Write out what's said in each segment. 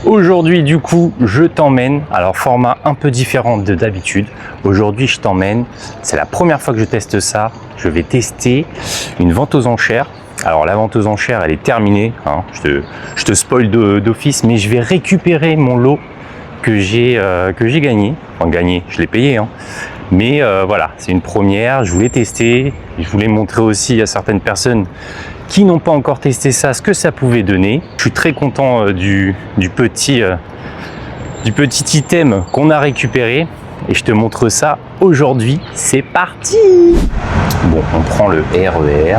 Aujourd'hui du coup je t'emmène, alors format un peu différent de d'habitude. Aujourd'hui je t'emmène, c'est la première fois que je teste ça, je vais tester une vente aux enchères. Alors la vente aux enchères elle est terminée, hein. Je te spoil d'office, mais je vais récupérer mon lot que j'ai gagné. Enfin gagné, je l'ai payé, hein. Mais voilà, c'est une première, je voulais tester, je voulais montrer aussi à certaines personnes qui n'ont pas encore testé ça, ce que ça pouvait donner. Je suis très content du petit item qu'on a récupéré et je te montre ça aujourd'hui. C'est parti! Bon, on prend le RER,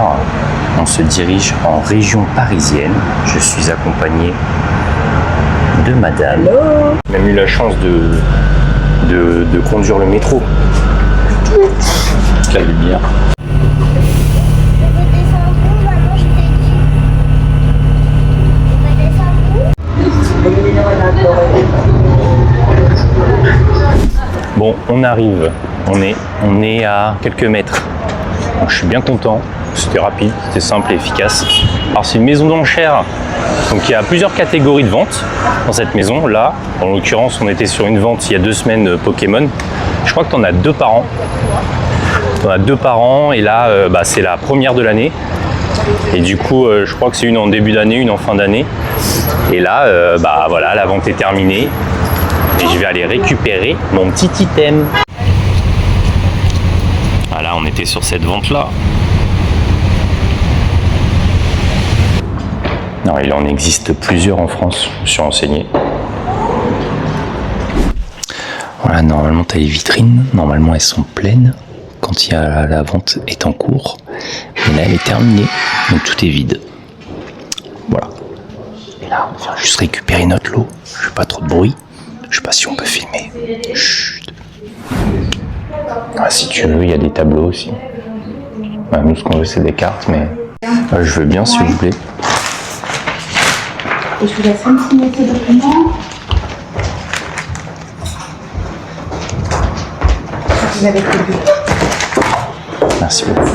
on se dirige en région parisienne. Je suis accompagné de madame. Hello. J'ai même eu la chance de conduire le métro. La lumière. Bon, on arrive, on est à quelques mètres. Donc, je suis bien content, c'était rapide, c'était simple et efficace. Alors c'est une maison d'enchères, donc il y a plusieurs catégories de vente dans cette maison. Là, en l'occurrence, on était sur une vente il y a 2 semaines Pokémon. Je crois que tu en as 2 par an. Tu en as 2 par an et là, c'est la première de l'année. Et du coup, je crois que c'est une en début d'année, une en fin d'année. Et là, voilà, la vente est terminée. Et je vais aller récupérer mon petit item. Voilà, on était sur cette vente-là. Non, il en existe plusieurs en France, je me suis renseigné. Voilà, normalement, tu as les vitrines. Normalement, elles sont pleines quand la vente est en cours. Mais là, elle est terminée, donc tout est vide. Voilà. Et là, on vient juste récupérer notre lot. Je fais pas trop de bruit. Je sais pas si on peut filmer. Chut. Ah, si tu veux, il y a des tableaux aussi. Bah, nous, ce qu'on veut, c'est des cartes, mais je veux bien, s'il vous plaît. Et je vous laisse signer ces documents. Vous avez prévu. Merci beaucoup.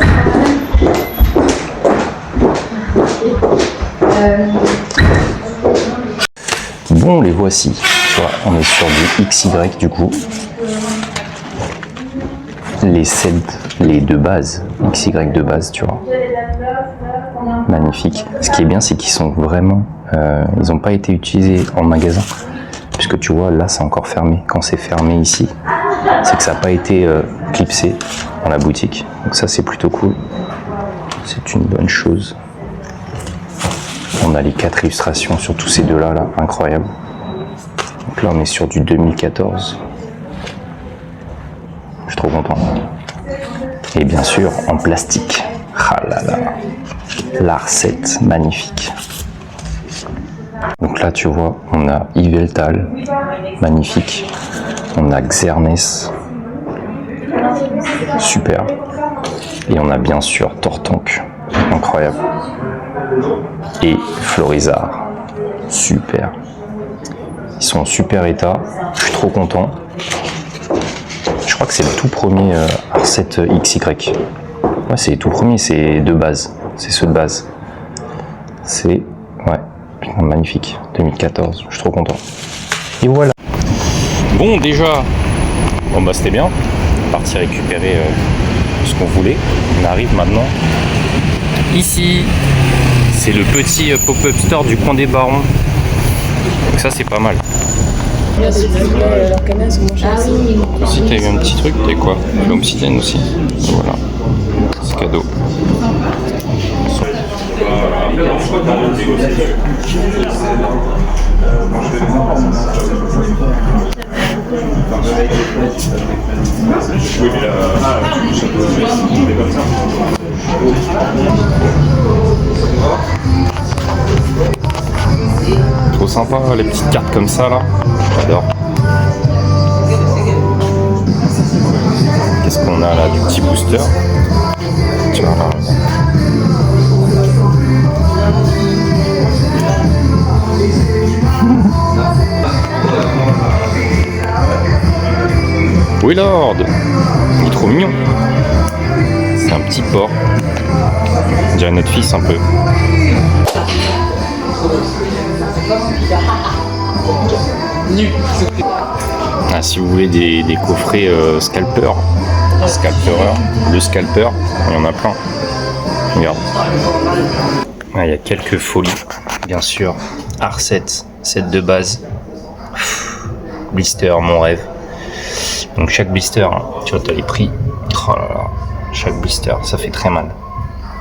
Bon, les voici. Tu vois, on est sur du XY du coup. Les 7, les de base, XY de base, tu vois. Magnifique. Ce qui est bien, c'est qu'ils sont vraiment... ils n'ont pas été utilisés en magasin. Puisque tu vois, là, c'est encore fermé. Quand c'est fermé ici, c'est que ça n'a pas été clipsé dans la boutique. Donc ça, c'est plutôt cool. C'est une bonne chose. On a les 4 illustrations sur tous ces deux-là, là, incroyable. Donc là, on est sur du 2014. Je suis trop content. Et bien sûr, en plastique. Ah là là. La recette, magnifique. Donc là, tu vois, on a Yveltal, magnifique. On a Xernes, super. Et on a bien sûr Tortank, incroyable. Et Florizard, super. Ils sont en super état, je suis trop content. Je crois que c'est le tout premier R7 XY. Ouais, c'est les tout premiers, c'est de base. C'est ceux de base. C'est, ouais, magnifique. 2014, je suis trop content. Et voilà. Bon, déjà, c'était bien. On est parti récupérer ce qu'on voulait. On arrive maintenant ici. C'est le petit pop-up store du coin des Barons. Donc ça, c'est pas mal. Aussi, t'as eu un petit truc, t'as quoi? L'Obsidienne aussi. Voilà, c'est cadeau. Trop sympa les petites cartes comme ça là, j'adore. Qu'est-ce qu'on a là? Du petit booster. Tu vois là. Willard, il est trop mignon. C'est un petit porc. On dirait notre fils un peu. Ah, si vous voulez des coffrets scalpeurs, le scalper, il y en a plein. Regarde. Ah, il y a quelques folies, bien sûr. R7, set de base. Blister, mon rêve. Donc chaque blister, hein, tu vois, tu as les prix. Oh là là, chaque blister, ça fait très mal.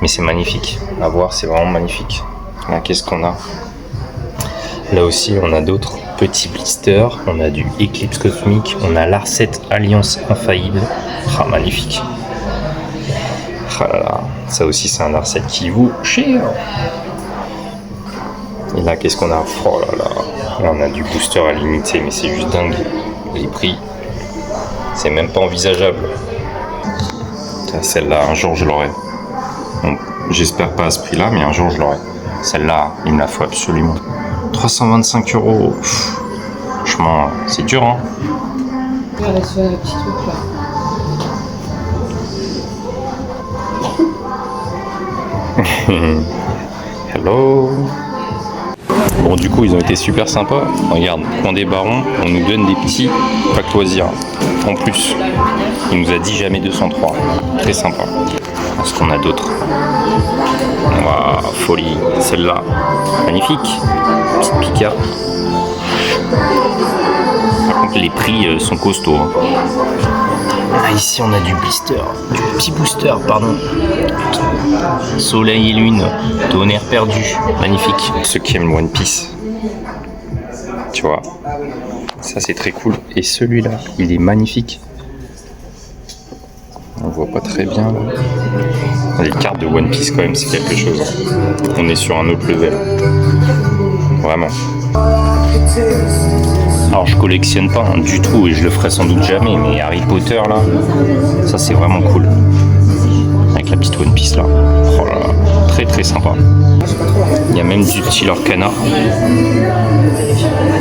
Mais c'est magnifique. À voir, c'est vraiment magnifique. Là, qu'est-ce qu'on a? Là aussi, on a d'autres petits blisters. On a du Eclipse Cosmique. On a l'R7 Alliance Infaillible. Ah, magnifique. Ah là là, ça aussi, c'est un R7 qui vaut cher. Et là, qu'est-ce qu'on a? Oh là là. Là, on a du booster à limiter, mais c'est juste dingue. Les prix, c'est même pas envisageable. Celle-là, un jour, je l'aurai. Bon, j'espère pas à ce prix-là, mais un jour, je l'aurai. Celle-là, il me la faut absolument. 325 €. Franchement, c'est dur, hein. Regarde, ce petit truc là. Hello. Bon, du coup, ils ont été super sympas. Regarde, coin des barons, on nous donne des petits packs loisirs. En plus, il nous a dit jamais 203. Très sympa. Est-ce qu'on a d'autres? Waouh, folie. Celle-là, magnifique. Petite Pika. Par contre, les prix sont costauds. Hein. Ah, ici, on a du blister. Du petit booster, pardon. Soleil et lune. Tonnerre perdu. Magnifique. Ceux qui aiment le One Piece. Tu vois. Ça, c'est très cool. Et celui-là, il est magnifique. On voit pas très bien. Les cartes de One Piece, quand même, c'est quelque chose. On est sur un autre level. Vraiment. Alors, je collectionne pas du tout et je le ferai sans doute jamais, mais Harry Potter, là, ça, c'est vraiment cool. Avec la petite One Piece, là. Oh là là. Très, très sympa. Il y a même du style Arcana.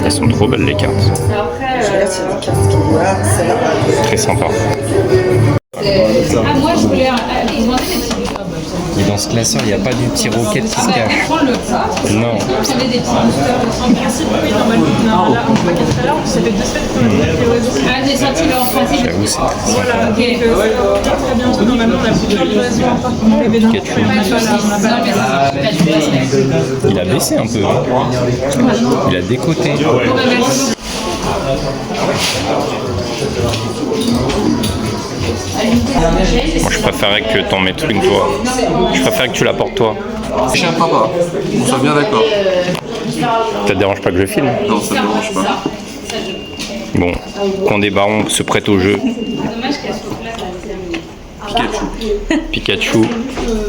Elles sont trop belles, les cartes. Très sympa. Moi, je voulais Et dans ce classeur, il n'y a pas du petit roquette qui se cache. Non. Ah, j'ai sorti leur principe. J'avoue, c'est très sympa. Il a baissé un peu. Hein. Il a décoté. Moi, je préférais que t'en mettes une toi. Je préférais que tu la portes toi. Je n'aime pas. On soit bien d'accord. Ça te dérange pas que je filme? Non, ça ne dérange pas. Bon, quand des barons se prêtent au jeu. Pikachu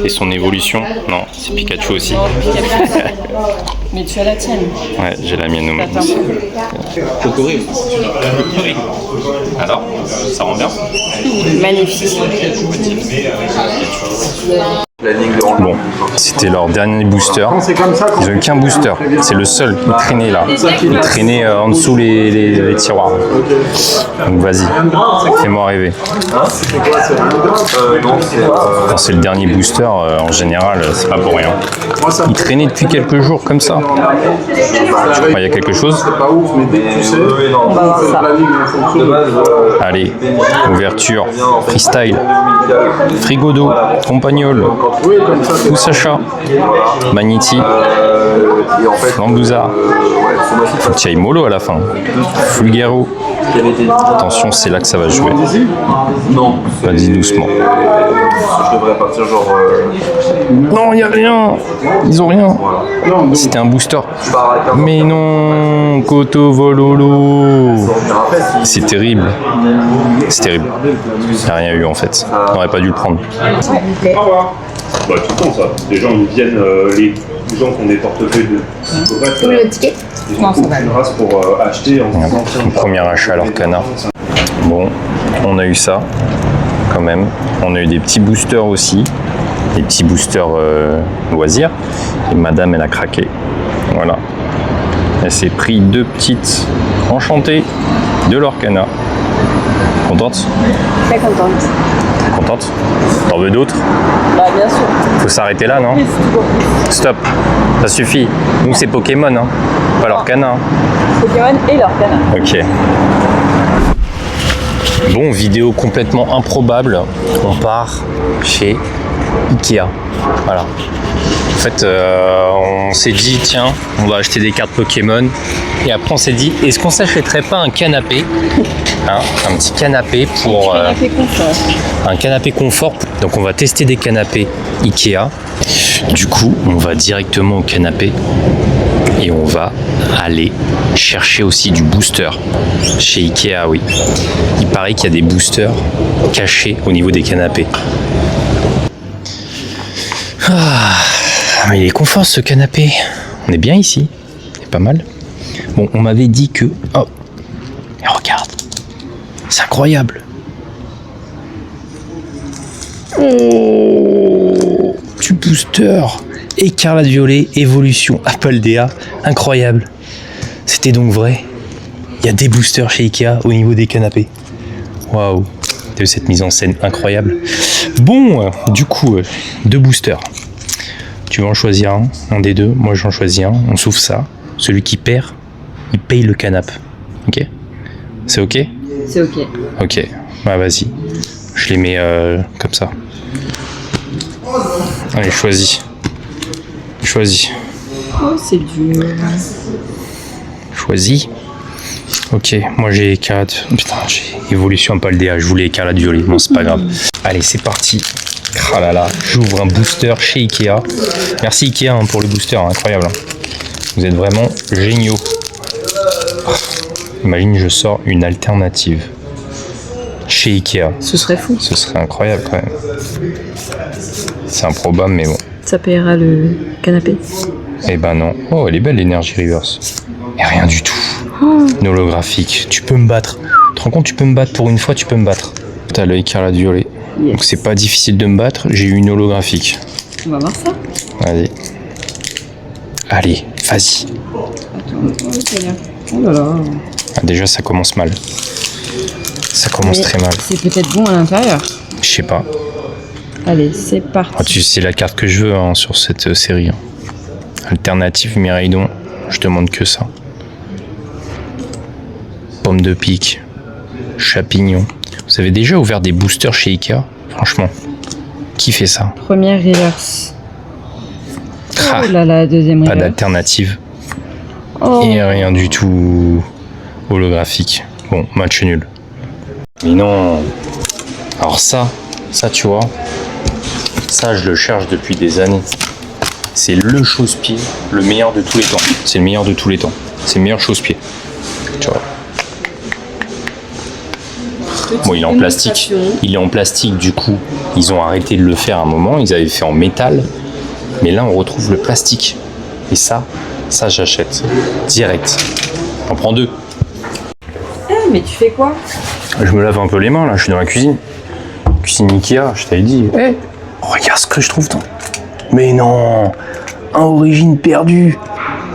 et son évolution. Non, c'est Pikachu aussi. Mais tu as la tienne. Ouais, j'ai la mienne aussi. Cocori. Alors, ça rend bien? Magnifique. La ligne de Bon, c'était leur dernier booster. Ils ont eu qu'un booster. C'est le seul qui traînait là. Il traînait en dessous les tiroirs. Donc vas-y, fais-moi rêver. Quand c'est le dernier booster, en général, c'est pas pour rien. Il traînait depuis quelques jours comme ça. Je crois qu'il y a quelque chose. Allez, ouverture, freestyle, frigo d'eau, compagnol, Sacha, Magniti, Lambuza, faut que tu ailles mollo à la fin. Fulgaro. Attention, c'est là que ça va jouer. Non. Vas-y doucement. Je devrais partir genre. Non, il a rien. Ils ont rien. C'était un booster. Mais non, Koto Vololo. C'est terrible. C'est terrible. Il n'y a rien eu en fait. On n'aurait pas dû le prendre. Au revoir. Bah, tout le temps, ça. Les gens, ils viennent, les gens qui ont des portefeuilles de. Vous voulez le ticket? Ils ont aucune race pour acheter en disant. Mon premier achat à l'Orcana. Bon, on a eu ça quand même. On a eu des petits boosters aussi. Des petits boosters loisirs. Et madame, elle a craqué. Voilà. Elle s'est pris 2 petites enchantées de l'Orcana. Contente? Très contente. Contente? T'en veux d'autres? Bah bien sûr. Faut s'arrêter là, non? Stop. Ça suffit. Nous, c'est Pokémon, hein. Pas leur canard. Pokémon et leur canard. Ok. Bon, vidéo complètement improbable. On part chez Ikea. Voilà. En fait, on s'est dit, tiens, on va acheter des cartes Pokémon. Et après, on s'est dit, est-ce qu'on s'achèterait pas un canapé, hein, un petit canapé pour... Canapé confort. Un canapé confort. Donc, on va tester des canapés Ikea. Du coup, on va directement au canapé. Et on va aller chercher aussi du booster. Chez Ikea, oui. Il paraît qu'il y a des boosters cachés au niveau des canapés. Ah, mais il est confort ce canapé. On est bien ici. C'est pas mal. Bon, on m'avait dit que... Oh, mais regarde. C'est incroyable. Oh, du booster. Écarlate violet, évolution, Apaldea. Incroyable. C'était donc vrai. Il y a des boosters chez Ikea au niveau des canapés. Waouh. De cette mise en scène incroyable. Bon, du coup, 2 boosters. Tu veux en choisir un des deux. Moi, j'en choisis un. On s'ouvre ça. Celui qui perd, il paye le canapé. Ok? C'est ok? C'est ok. Ok. Bah, vas-y. Je les mets comme ça. Allez, choisis. Choisis. Oh, c'est dur. Choisis. Ok, moi j'ai écarlate. Putain, j'ai évolution Apaldea. Je voulais écarlate violet. Bon, c'est pas grave. Allez, c'est parti. Ah là là, j'ouvre un booster chez Ikea. Merci Ikea hein, pour le booster, incroyable. Vous êtes vraiment géniaux. Imagine, je sors une alternative chez Ikea. Ce serait fou. Ce serait incroyable quand même. C'est improbable, mais bon. Ça payera le canapé. Eh ben non. Oh, elle est belle l'énergie reverse. Et rien du tout. Une holographique. Tu peux me battre. Tu te rends compte, tu peux me battre pour une fois, tu peux me battre. T'as l'œil écarlate violet. Yes. Donc c'est pas difficile de me battre. J'ai eu une holographique. On va voir ça. Allez. Allez, vas-y. Oh là là. Ah, déjà, ça commence mal. Ça commence Mais très mal. c'est peut-être bon à l'intérieur. Je sais pas. Allez, c'est parti. Ah, c'est la carte que je veux hein, sur cette série. Hein. Alternative Miraidon. Je demande que ça. Pomme de pique. Champignon. Vous avez déjà ouvert des boosters chez Ikea? Franchement, qui fait ça? Première reverse. Ah, Oh là là, deuxième pas reverse. d'alternative. Oh. Et rien du tout holographique. Bon, match nul. Mais non. Alors ça tu vois, ça je le cherche depuis des années. C'est le chausse-pied, le meilleur de tous les temps. C'est le meilleur de tous les temps. C'est le meilleur chausse-pied. Tu vois. Bon, il est en plastique. Il est en plastique, du coup, ils ont arrêté de le faire à un moment. Ils avaient fait en métal. Mais là, on retrouve le plastique. Et ça j'achète. Direct. J'en prends 2. Mais tu fais quoi? Je me lave un peu les mains, là. Je suis dans la cuisine. Cuisine Ikea, je t'avais dit. Hey, regarde ce que je trouve dans... Mais non, un origine perdue.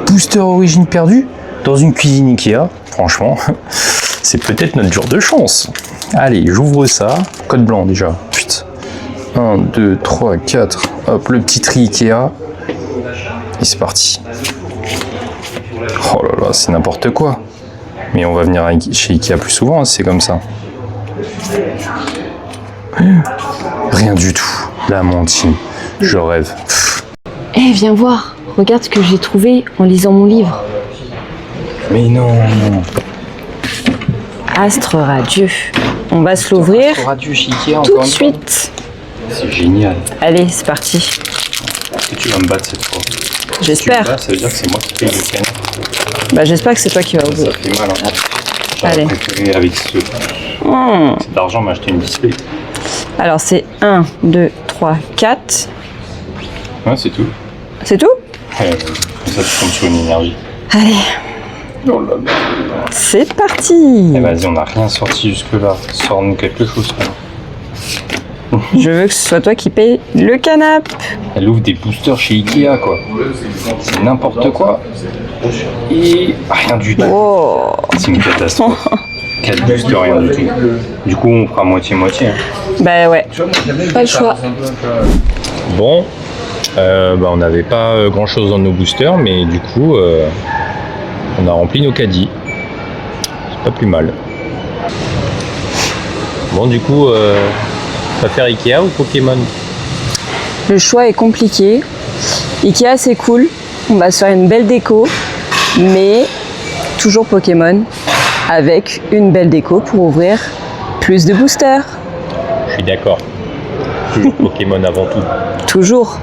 Booster origine perdue dans une cuisine Ikea. Franchement, c'est peut-être notre jour de chance. Allez, j'ouvre ça. Code blanc déjà. Putain. 1, 2, 3, 4. Hop, le petit tri Ikea. Et c'est parti. Oh là là, c'est n'importe quoi. Mais on va venir chez Ikea plus souvent, hein, c'est comme ça. Rien du tout. La mentine. Je rêve. Eh, viens voir. Regarde ce que j'ai trouvé en lisant mon livre. Mais non. Astre radieux. On va se l'ouvrir Radio chez Ikea tout encore de une fois. suite. C'est génial. Allez, c'est parti. Est-ce que tu vas me battre cette fois? Si tu me J'espère. bats, ça veut dire que c'est moi qui paye le canard. Bah, j'espère que c'est toi qui vas Ça ouvrir. fait mal. Hein. J'aurais Allez. préféré avec cet argent m'acheter une display. Alors, c'est 1, 2, 3, 4. Ouais, c'est tout. C'est tout? Ouais, comme ça, tu tombes sur une énergie. Allez, Oh là là. c'est parti. Eh vas-y, on n'a rien sorti jusque-là. Sors-nous quelque chose. Là. Je veux que ce soit toi qui paye le canapé. Elle ouvre des boosters chez Ikea, quoi. C'est n'importe quoi. Et rien du tout. Oh. C'est une catastrophe. 4 boosters, rien du tout. Du coup, on fera moitié-moitié. Hein. Bah ouais, pas le choix. Bon, on n'avait pas grand-chose dans nos boosters, mais du coup, On a rempli nos caddies. C'est pas plus mal. Bon, du coup, tu préfères Ikea ou Pokémon? Le choix est compliqué. Ikea c'est cool, on va se faire une belle déco, mais toujours Pokémon avec une belle déco pour ouvrir plus de boosters. Je suis d'accord. Toujours Pokémon avant tout. Toujours.